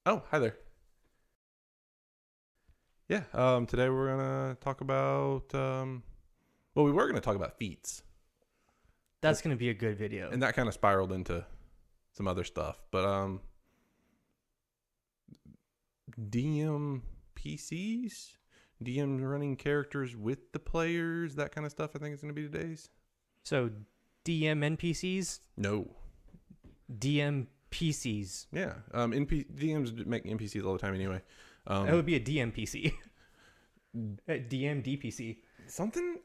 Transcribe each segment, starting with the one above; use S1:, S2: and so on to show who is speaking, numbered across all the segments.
S1: Oh, hi there. Yeah, today we're gonna talk about well, we were gonna talk about feats, but
S2: That's going to be a good video.
S1: and that kind of spiraled into some other stuff. But DM PCs, DM running characters with the players, that kind of stuff. I think is gonna be today's.
S2: So, DM NPCs,
S1: No,
S2: DM PCs.
S1: yeah, DMs make NPCs all the time anyway.
S2: That would be a DM PC. DM DPC.
S1: Something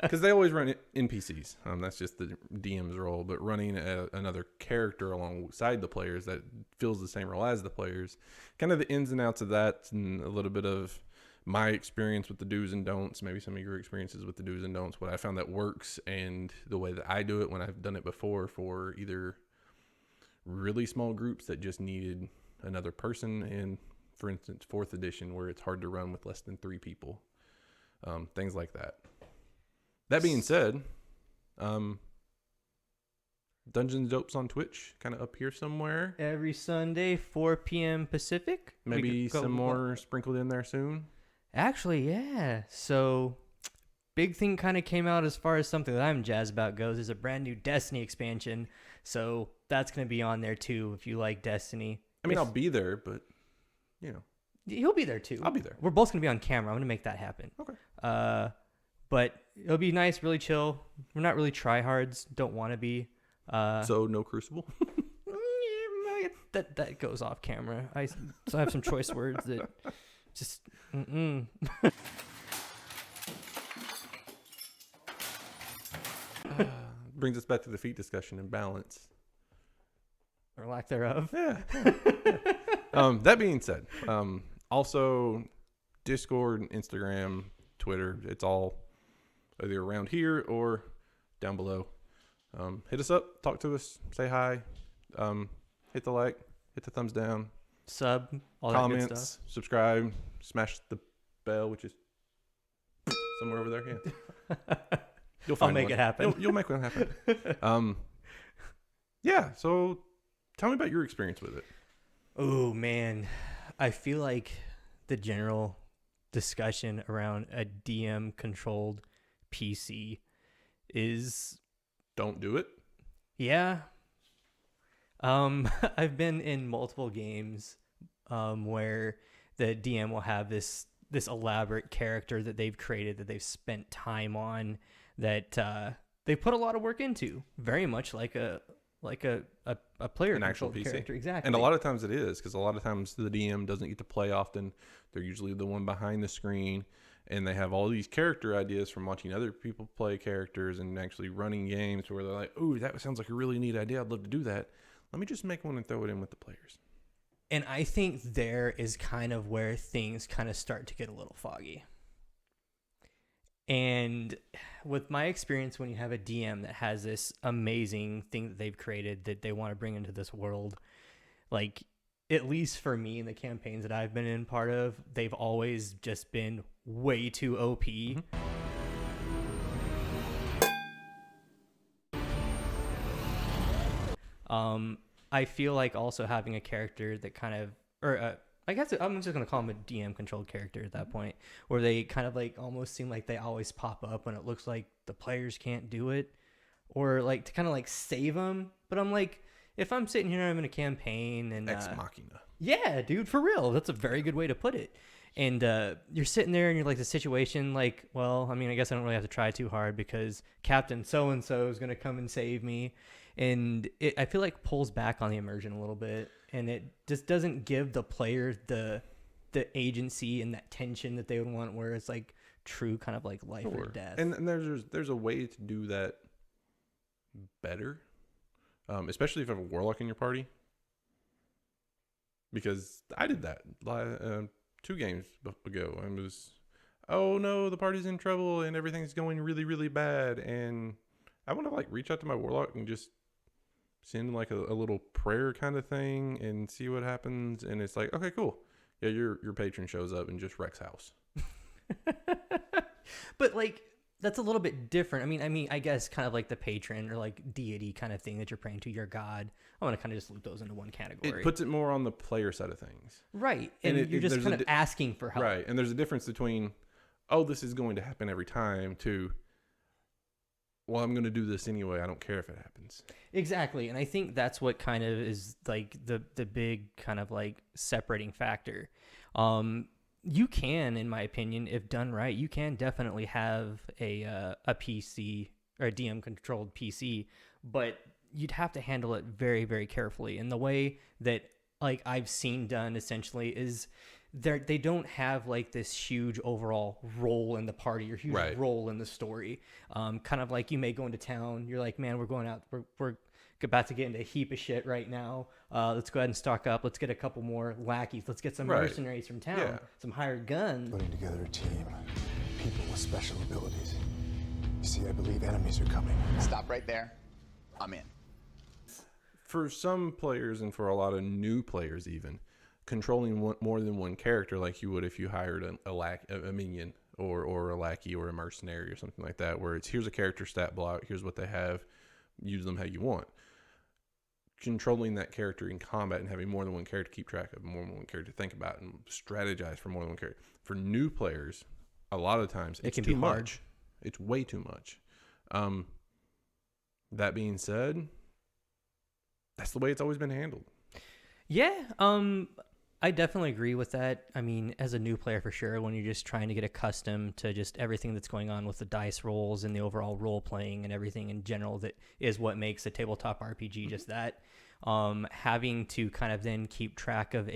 S1: because they always run NPCs. That's just the DM's role. But running another character alongside the players that fills the same role as the players, kind of the ins and outs of that, and a little bit of my experience with the do's and don'ts. Maybe some of your experiences with the do's and don'ts. What I found that works, and the way that I do it when I've done it before for either really small groups that just needed another person, and for instance, fourth edition where it's hard to run with less than 3 people. Things like that. That being said, Dungeons Dopes on Twitch, kind of up here somewhere.
S2: Every Sunday, 4 p.m. Pacific.
S1: Maybe some more sprinkled in there soon.
S2: Actually, yeah. So, big thing kind of came out as far as something that I'm jazzed about goes is a brand new Destiny expansion. So, that's going to be on there too if you like Destiny.
S1: I mean, I'll be there, but, you know.
S2: He'll be there too.
S1: I'll be there.
S2: We're both going to be on camera. I'm going to make that happen.
S1: Okay.
S2: But it'll be nice, really chill. We're not really tryhards. Don't want to be.
S1: So, no Crucible?
S2: That goes off camera. I have some choice words that just
S1: Brings us back to the feet discussion and balance.
S2: or lack thereof.
S1: Yeah. That being said, also Discord, Instagram, Twitter, it's all either around here or down below. Hit us up, talk to us, say hi, hit the like, hit the thumbs down,
S2: Sub, all that good
S1: comments,
S2: stuff.
S1: subscribe, smash the bell, which is somewhere over there. Yeah, you'll
S2: I'll
S1: find
S2: make
S1: one.
S2: it happen.
S1: You'll make one happen. Yeah. So, tell me about your experience with it.
S2: Oh man, I feel like the general discussion around a DM controlled PC is
S1: Don't do it.
S2: yeah. I've been in multiple games where the DM will have this elaborate character that they've created that they've spent time on that they put a lot of work into, very much like a player
S1: An actual
S2: controlled
S1: PC.
S2: character, exactly.
S1: And a lot of times it is, because a lot of times the DM doesn't get to play often. They're usually the one behind the screen, and they have all these character ideas from watching other people play characters and actually running games where they're like, "Oh, that sounds like a really neat idea. I'd love to do that. Let me just make one and throw it in with the players."
S2: And I think there is kind of where things kind of start to get a little foggy. And with my experience, when you have a DM that has this amazing thing that they've created that they want to bring into this world, like at least for me in the campaigns that I've been in part of, they've always just been way too OP. I feel like also having a character that kind of, or I guess I'm just gonna call him a DM controlled character at that point, where they kind of like almost seem like they always pop up when it looks like the players can't do it, or like to kind of like save them. But I'm like, if I'm sitting here, I'm in a campaign and
S1: Ex machina.
S2: yeah, dude, for real, that's a very good way to put it. And you're sitting there and you're like the situation, like, well, I mean, I guess I don't really have to try too hard because Captain so and so is gonna come and save me. And I feel like pulls back on the immersion a little bit, and it just doesn't give the player the agency and that tension that they would want, where it's like true kind of like life or death.
S1: And there's a way to do that better, especially if you have a warlock in your party. Because I did that 2 games ago. I was, oh no, the party's in trouble and everything's going really, really bad, and I want to like reach out to my warlock and just send like a little prayer kind of thing and see what happens. And it's like, okay, cool. Yeah, your patron shows up and just wrecks house.
S2: But like, that's a little bit different. I guess kind of like the patron or like deity kind of thing that you're praying to your god. I want to kind of just loop those into one category.
S1: It puts it more on the player side of things.
S2: Right. And you're just kind of asking for help.
S1: Right. And there's a difference between, oh, this is going to happen every time, to, well, I'm going to do this anyway. I don't care if it happens.
S2: Exactly. And I think that's what kind of is like the big kind of like separating factor. You can, in my opinion, if done right, you can definitely have a PC or a DM controlled PC, but you'd have to handle it very, very carefully. And the way that like I've seen done essentially is they don't have like this huge overall role in the party or huge role in the story. Kind of like you may go into town, you're like, man, we're going out, we're about to get into a heap of shit right now. Let's go ahead and stock up. Let's get a couple more lackeys. Let's get some mercenaries from town, some hired guns.
S3: Putting together a team, people with special abilities. You see, I believe enemies are coming.
S4: Stop right there. I'm in.
S1: For some players, and for a lot of new players even, controlling more than one character like you would if you hired a minion or a lackey or a mercenary or something like that, where it's here's a character stat block, here's what they have, use them how you want. Controlling that character in combat and having more than one character to keep track of, more than one character to think about and strategize for more than one character. For new players, a lot of times it's too much. It's way too much. That being said, that's the way it's always been handled.
S2: Yeah, I definitely agree with that. I mean, as a new player for sure, when you're just trying to get accustomed to just everything that's going on with the dice rolls and the overall role playing and everything in general, that is what makes a tabletop RPG just that. Having to kind of then keep track of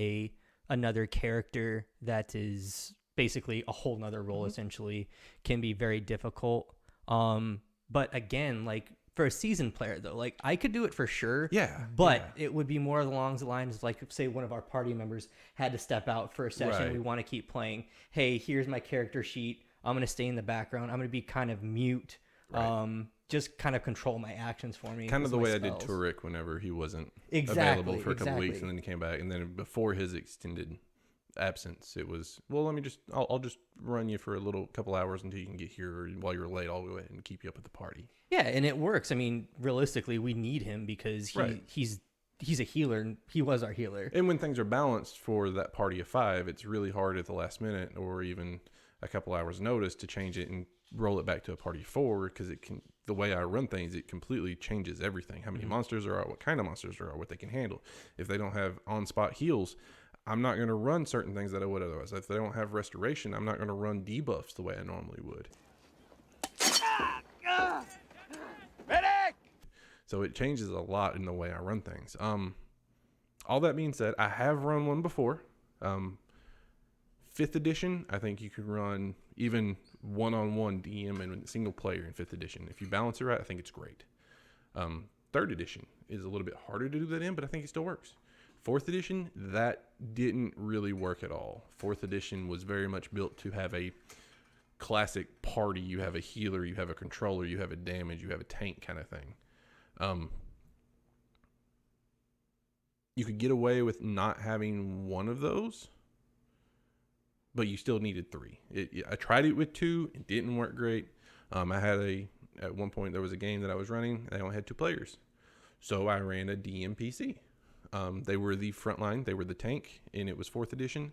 S2: another character that is basically a whole nother role essentially can be very difficult. But again, like for a seasoned player though, like I could do it for sure.
S1: Yeah.
S2: But it would be more along the lines of like, say one of our party members had to step out for a session.
S1: Right.
S2: We want to keep playing. Hey, here's my character sheet. I'm going to stay in the background. I'm going to be kind of mute.
S1: Right.
S2: Just kind of control my actions for me.
S1: Kind of the way
S2: spells.
S1: I did Turek whenever he wasn't
S2: available
S1: for a couple weeks, and then he came back. And then before his extended absence, it was, well, I'll just run you for a little couple hours until you can get here, or while you're late, I'll go ahead and keep you up at the party.
S2: Yeah, and it works. I mean, realistically, we need him because he's a healer, and he was our healer.
S1: And when things are balanced for that party of 5, it's really hard at the last minute or even a couple hours notice to change it and roll it back to a party of 4, because the way I run things, it completely changes everything. How many monsters there are, what kind of monsters there are, what they can handle. If they don't have on-spot heals, I'm not going to run certain things that I would otherwise. If they don't have restoration, I'm not going to run debuffs the way I normally would.
S4: Medic!
S1: So it changes a lot in the way I run things. All that being said, I have run one before. 5th edition, I think you could run even one-on-one DM and single player in 5th edition. If you balance it right, I think it's great. 3rd edition is a little bit harder to do that in, but I think it still works. 4th edition, that didn't really work at all. 4th edition was very much built to have a classic party. You have a healer, you have a controller, you have a damage, you have a tank kind of thing. You could get away with not having one of those, but you still needed 3. I tried it with 2. It didn't work great. I had at one point there was a game that I was running. I only had 2 players. So I ran a DMPC. They were the front line. They were the tank, and it was 4th edition.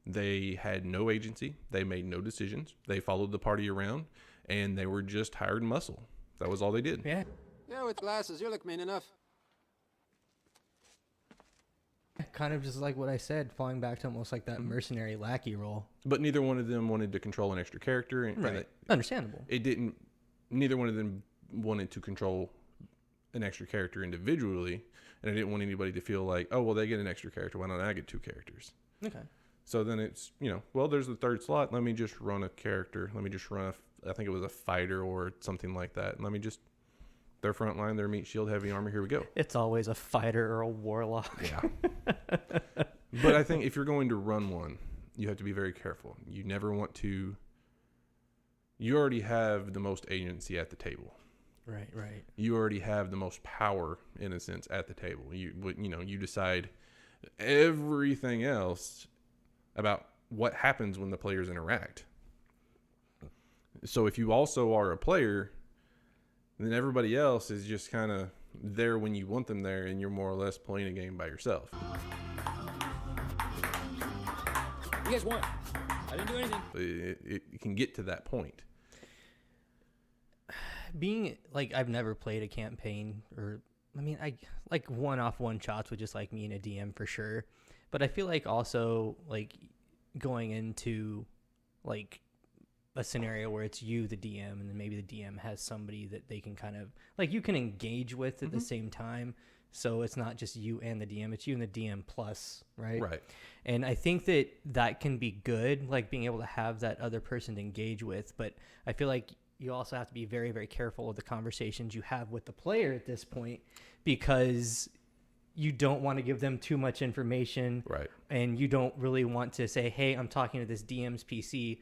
S1: They had no agency. They made no decisions. They followed the party around, and they were just hired muscle. That was all they did.
S2: Yeah.
S5: Yeah, with glasses, you look mean enough.
S2: Kind of just like what I said, falling back to almost like that mercenary lackey role.
S1: But neither one of them wanted to control an extra character. And
S2: Understandable.
S1: Neither one of them wanted to control an extra character individually, and I didn't want anybody to feel like, oh, well, they get an extra character. Why don't I get 2 characters?
S2: Okay.
S1: So then it's, well, there's the 3rd slot. Let me just run a character. Let me just run I think it was a fighter or something like that. And let me just, their front line, their meat shield, heavy armor, here we go.
S2: It's always a fighter or a warlock.
S1: Yeah. But I think if you're going to run one, you have to be very careful. You never want to, you already have the most agency at the table.
S2: Right.
S1: You already have the most power, in a sense, at the table. You decide everything else about what happens when the players interact. So if you also are a player, then everybody else is just kind of there when you want them there, and you're more or less playing a game by yourself.
S5: You guys won. I didn't do anything.
S1: It can get to that point.
S2: Being like, I've never played a campaign, or I mean, I like one shots with just like me and a DM for sure. But I feel like also like going into like a scenario where it's you, the DM, and then maybe the DM has somebody that they can kind of like you can engage with at the same time. So it's not just you and the DM, it's you and the DM plus, right?
S1: Right.
S2: And I think that that can be good, like being able to have that other person to engage with. But I feel like you also have to be very, very careful of the conversations you have with the player at this point, because you don't want to give them too much information.
S1: Right.
S2: And you don't really want to say, hey, I'm talking to this DM's PC.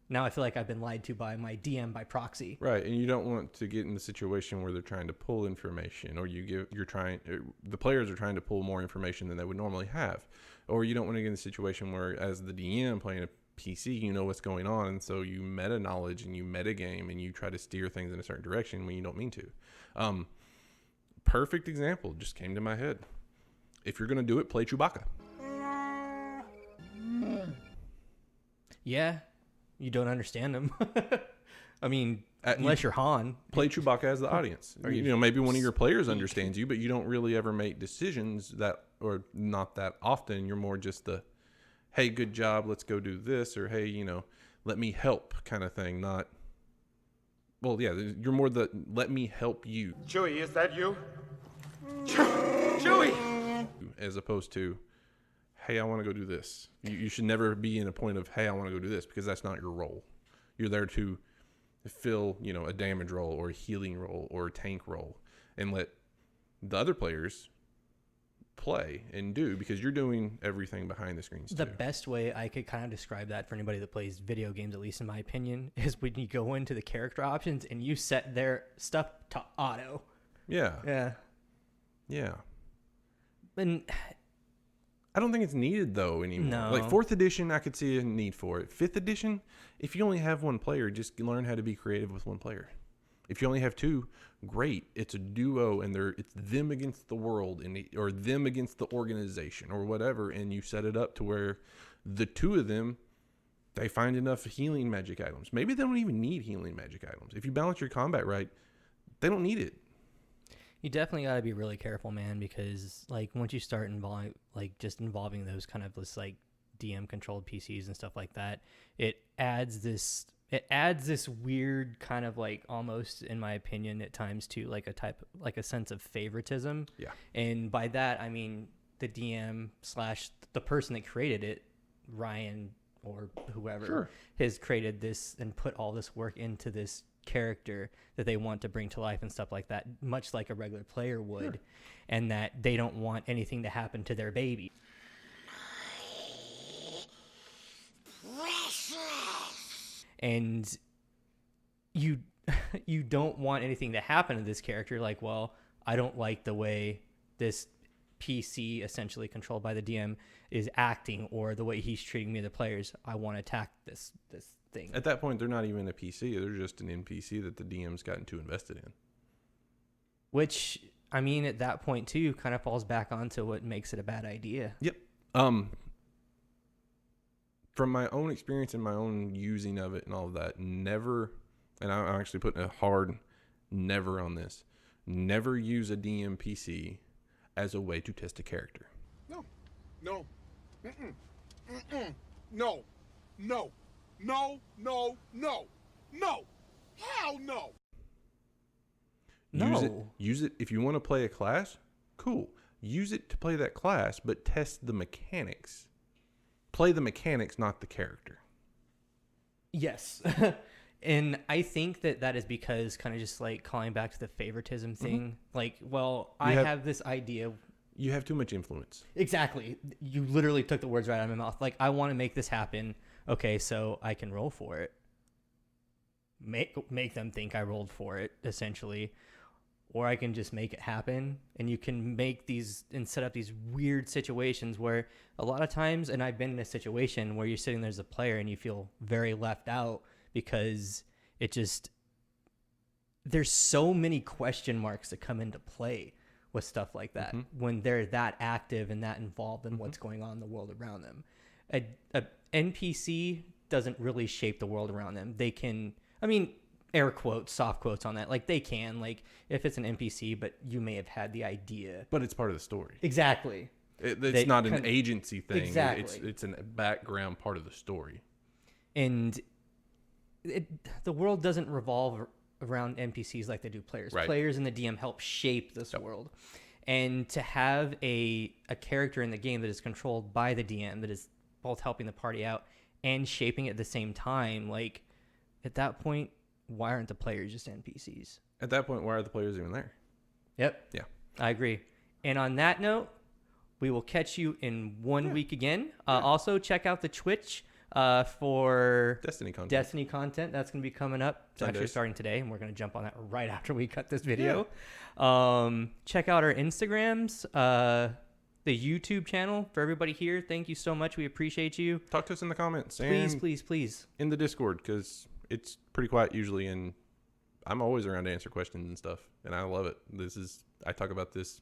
S2: Now I feel like I've been lied to by my DM by proxy.
S1: Right, and you don't want to get in the situation where they're trying to pull information, or the players are trying to pull more information than they would normally have, or you don't want to get in the situation where, as the DM playing a PC, you know what's going on, and so you meta knowledge and you meta game and you try to steer things in a certain direction when you don't mean to. Perfect example just came to my head. If you're gonna do it, play Chewbacca.
S2: Yeah. You don't understand them. I mean, unless you're Han.
S1: Play Chewbacca as the audience. Maybe one of your players understands you, but you don't really ever make decisions that, or not that often. You're more just the, hey, good job, let's go do this, or hey, let me help kind of thing. Not, well, yeah, you're more the let me help you.
S6: Chewie, is that you? Chewie!
S1: As opposed to, hey, I want to go do this. You should never be in a point of, hey, I want to go do this, because that's not your role. You're there to fill, a damage role or a healing role or a tank role, and let the other players play and do, because you're doing everything behind the scenes
S2: The
S1: too.
S2: best way I could kind of describe that for anybody that plays video games, at least in my opinion, is when you go into the character options and you set their stuff to auto.
S1: Yeah.
S2: Yeah.
S1: Yeah.
S2: And
S1: I don't think it's needed though anymore.
S2: No.
S1: Like 4th edition, I could see a need for it. 5th edition, if you only have one player, just learn how to be creative with one player. If you only have two, great. It's a duo, and it's them against the world, or them against the organization, or whatever. And you set it up to where the two of them, they find enough healing magic items. Maybe they don't even need healing magic items. If you balance your combat right, they don't need it.
S2: you definitely got to be really careful, man, because like once you start involving those kind of this like DM controlled PCs and stuff like that, it adds this weird kind of like, almost in my opinion at times, to like a sense of favoritism.
S1: Yeah.
S2: And by that I mean the DM / the person that created it, Ryan or whoever,
S1: Sure,
S2: has created this and put all this work into this character that they want to bring to life and stuff like that, much like a regular player would.
S1: Sure.
S2: And that they don't want anything to happen to their baby. And you don't want anything to happen to this character. Like, well, I don't like the way this PC, essentially controlled by the DM, is acting, or the way he's treating me, the players. I want to attack this thing.
S1: At that point, they're not even a PC. They're just an NPC that the DM's gotten too invested in.
S2: Which, I mean, at that point too, kind of falls back onto what makes it a bad idea.
S1: Yep. From my own experience and my own using of it and all of that, never, and I'm actually putting a hard never on this, never use a DM PC as a way to test a character.
S6: No. No. Mm-mm. Mm-mm. No. No. No. No. No. No. Hell no.
S2: No.
S1: Use it if you want to play a class, cool. Use it to play that class, but test the mechanics. Play the mechanics, not the character.
S2: Yes. And I think that is because, kind of just like calling back to the favoritism thing. Mm-hmm. Like, well, I have this idea.
S1: You have too much influence.
S2: Exactly. You literally took the words right out of my mouth. Like, I want to make this happen. Okay, so I can roll for it. Make them think I rolled for it, essentially. Or I can just make it happen. And you can make these and set up these weird situations where a lot of times, and I've been in a situation where you're sitting there as a player and you feel very left out, because there's so many question marks that come into play with stuff like that when they're that active and that involved in what's going on in the world around them. A NPC doesn't really shape the world around them. They can, I mean, air quotes, soft quotes on that. Like they can, like if it's an NPC, but you may have had the idea.
S1: But it's part of the story.
S2: Exactly.
S1: It's not an agency thing.
S2: Exactly.
S1: It's a background part of the story.
S2: And the world doesn't revolve around NPCs like they do players.
S1: Right.
S2: Players and the DM help shape this world. And to have a character in the game that is controlled by the DM, that is both helping the party out and shaping it at the same time, like at that point, why aren't the players just NPCs?
S1: At that point, why are the players even there?
S2: Yep.
S1: Yeah.
S2: I agree. And on that note, we will catch you in 1 week again. Also, check out the Twitch for
S1: Destiny content.
S2: That's going to be coming up. It's actually
S1: Sundays.
S2: starting today, and we're going to jump on that right after we cut this video. Check out our Instagrams, the YouTube channel. For everybody here, thank you so much. We appreciate you.
S1: Talk to us in the comments.
S2: Please,
S1: and
S2: please.
S1: in the Discord, because it's pretty quiet usually, and I'm always around to answer questions and stuff, and I love it. I talk about this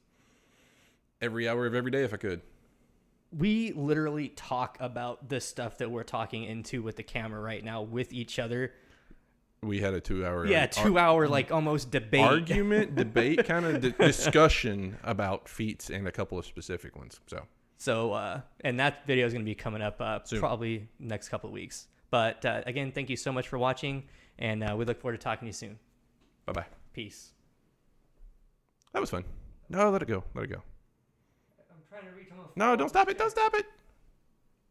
S1: every hour of every day if I could.
S2: We literally talk about the stuff that we're talking into with the camera right now with each other.
S1: We had a 2 hour
S2: 2 hour like almost debate
S1: debate kind of discussion about feats and a couple of specific ones.
S2: So and that video is going to be coming up probably next couple of weeks. But again, thank you so much for watching, and we look forward to talking to you soon.
S1: Bye-bye.
S2: Peace.
S1: That was fun. No, let it go.
S2: I'm trying to reach almost.
S1: No, don't stop it. Don't stop it.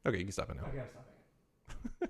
S1: Okay, you can stop it now.
S2: Okay, I'm stopping it.